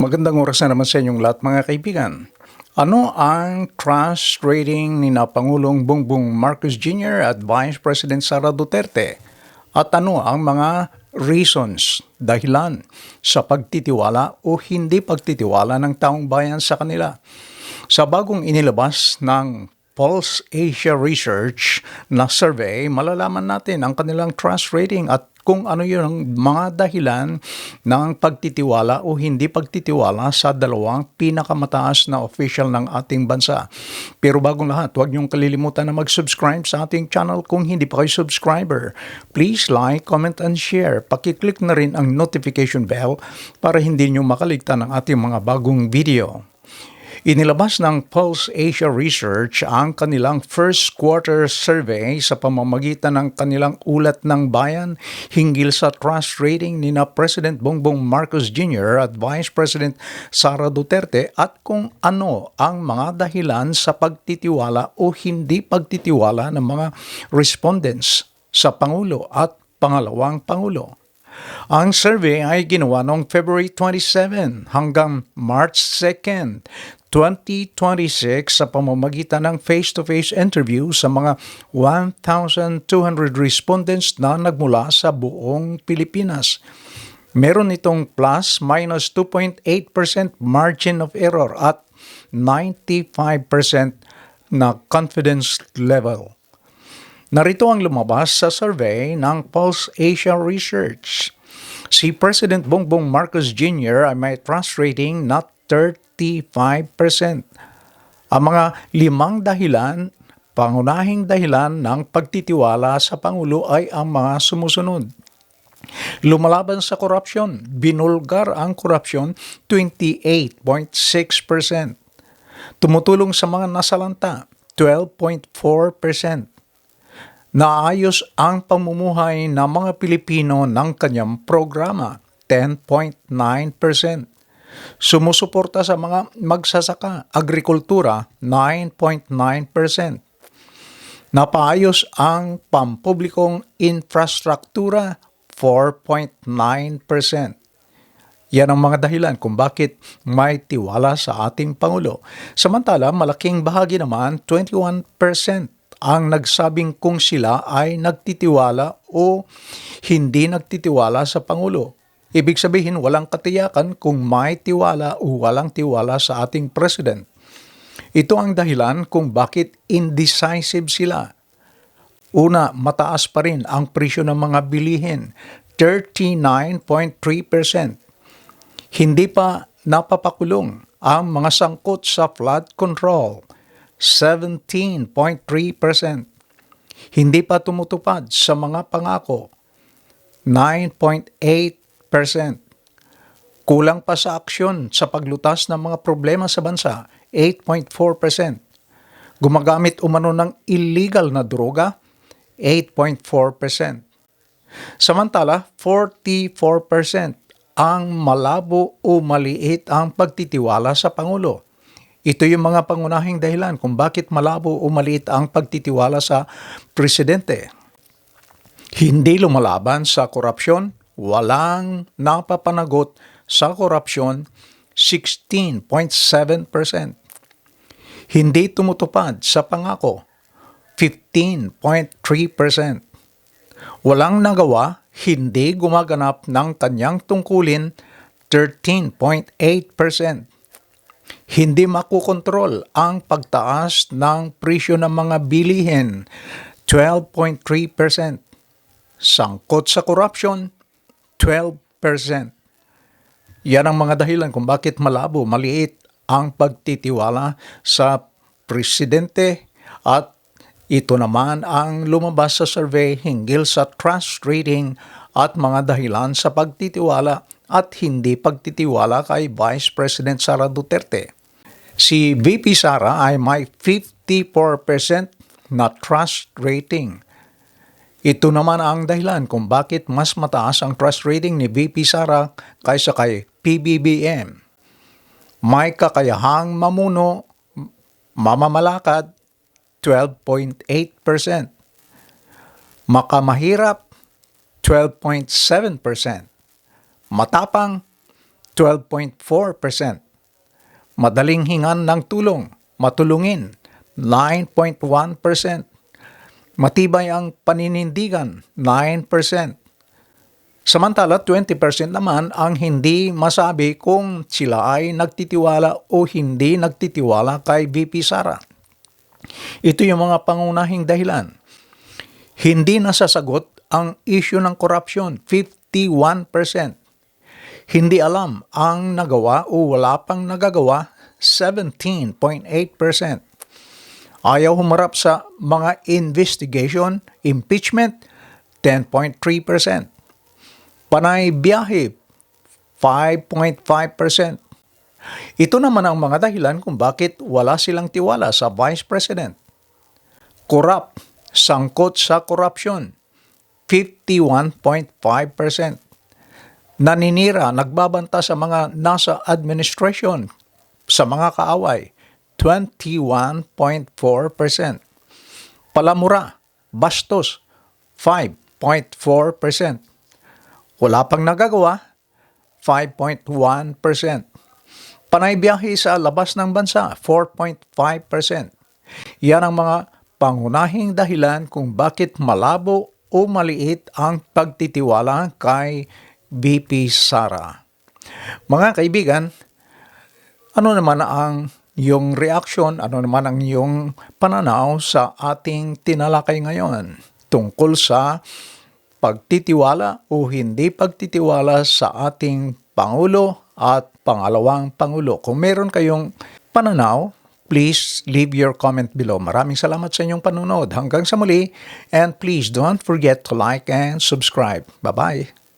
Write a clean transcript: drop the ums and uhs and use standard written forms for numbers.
Magandang oras na naman sa inyong lahat mga kaibigan. Ano ang trust rating ni na Pangulong Bongbong Marcos Jr. at Vice President Sara Duterte? At ano ang mga reasons, dahilan sa pagtitiwala o hindi pagtitiwala ng taong bayan sa kanila? Sa bagong inilabas ng Pulse Asia Research na survey, malalaman natin ang kanilang trust rating at kung ano yung mga dahilan ng pagtitiwala o hindi pagtitiwala sa dalawang pinakamataas na official ng ating bansa. Pero bagong lahat, huwag niyong kalilimutan na mag-subscribe sa ating channel kung hindi pa kayo subscriber. Please like, comment, and share. Pakiclick na rin ang notification bell para hindi niyo makaligtan ng ating mga bagong video. Inilabas ng Pulse Asia Research ang kanilang first quarter survey sa pamamagitan ng kanilang ulat ng bayan hinggil sa trust rating ni na President Bongbong Marcos Jr. at Vice President Sara Duterte at kung ano ang mga dahilan sa pagtitiwala o hindi pagtitiwala ng mga respondents sa Pangulo at pangalawang Pangulo. Ang survey ay ginawa noong February 27 hanggang March 2, 2026 sa pamamagitan ng face-to-face interview sa mga 1,200 respondents na nagmula sa buong Pilipinas. Meron itong plus-minus 2.8% margin of error at 95% na confidence level. Narito ang lumabas sa survey ng Pulse Asia Research. Si President Bongbong Marcos Jr. ay may trust rating na 35%. Ang mga limang dahilan, pangunahing dahilan ng pagtitiwala sa Pangulo ay ang mga sumusunod. Lumalaban sa korupsyon, binulgar ang korupsyon 28.6%. Tumutulong sa mga nasalanta 12.4%. Naayos ang pamumuhay ng mga Pilipino ng kanyang programa 10.9%. Sumusuporta sa mga magsasaka, agrikultura 9.9%. Napaayos ang pampublikong infrastruktura 4.9%. Yan ang mga dahilan kung bakit may tiwala sa ating Pangulo. Samantala, malaking bahagi naman, 21%, ang nagsabing kung sila ay nagtitiwala o hindi nagtitiwala sa Pangulo. Ibig sabihin, walang katiyakan kung may tiwala o walang tiwala sa ating President. Ito ang dahilan kung bakit indecisive sila. Una, mataas pa rin ang presyo ng mga bilihin, 39.3%. Hindi pa napapakulong ang mga sangkot sa flood control, 17.3%. Hindi pa tumutupad sa mga pangako, 9.8%. Kulang pa sa aksyon sa paglutas ng mga problema sa bansa, 8.4%. Gumagamit umano ng illegal na droga, 8.4%. Samantala, 44% ang malabo o maliit ang pagtitiwala sa Pangulo. Ito yung mga pangunahing dahilan kung bakit malabo o maliit ang pagtitiwala sa Presidente. Hindi lumalaban sa korupsyon, walang napapanagot sa korupsyon, 16.7%. Hindi tumutupad sa pangako, 15.3%. Walang nagawa, hindi gumaganap ng kanyang tungkulin, 13.8%. Hindi makukontrol ang pagtaas ng presyo ng mga bilihin, 12.3%. Sangkot sa korupsyon, 12%. Yan ang mga dahilan kung bakit malabo, maliit ang pagtitiwala sa Presidente at ito naman ang lumabas sa survey hinggil sa trust rating at mga dahilan sa pagtitiwala at hindi pagtitiwala kay Vice President Sara Duterte. Si VP Sara ay may 54% na trust rating. Ito naman ang dahilan kung bakit mas mataas ang trust rating ni VP Sara kaysa kay PBBM. May kakayahang mamuno, mamamalakad, 12.8%. Makamahirap, 12.7%. Matapang, 12.4%. Madaling hingan ng tulong, matulungin, 9.1%. Matibay ang paninindigan, 9%. Samantala, 20% naman ang hindi masabi kung sila ay nagtitiwala o hindi nagtitiwala kay VP Sara. Ito yung mga pangunahing dahilan. Hindi nasasagot ang issue ng corruption, 51%. Hindi alam ang nagawa o wala pang nagagawa, 17.8%. Ayaw humarap sa mga investigation, impeachment, 10.3%. Panay biyahe, 5.5%. Ito naman ang mga dahilan kung bakit wala silang tiwala sa Vice President. Corrupt, sangkot sa corruption, 51.5%. Naninira, nagbabanta sa mga nasa administration, sa mga kaaway, 21.4%. Palamura, bastos, 5.4%. Wala pang nagagawa, 5.1%. Panay biyahe sa labas ng bansa, 4.5%. Yan ang mga pangunahing dahilan kung bakit malabo o maliit ang pagtitiwala kay VP Sara. Mga kaibigan, ano naman ang iyong reaksyon, ano naman ang iyong pananaw sa ating tinalakay ngayon tungkol sa pagtitiwala o hindi pagtitiwala sa ating Pangulo at pangalawang Pangulo? Kung meron kayong pananaw, please leave your comment below. Maraming salamat sa inyong panunod. Hanggang sa muli, and please don't forget to like and subscribe. Bye-bye.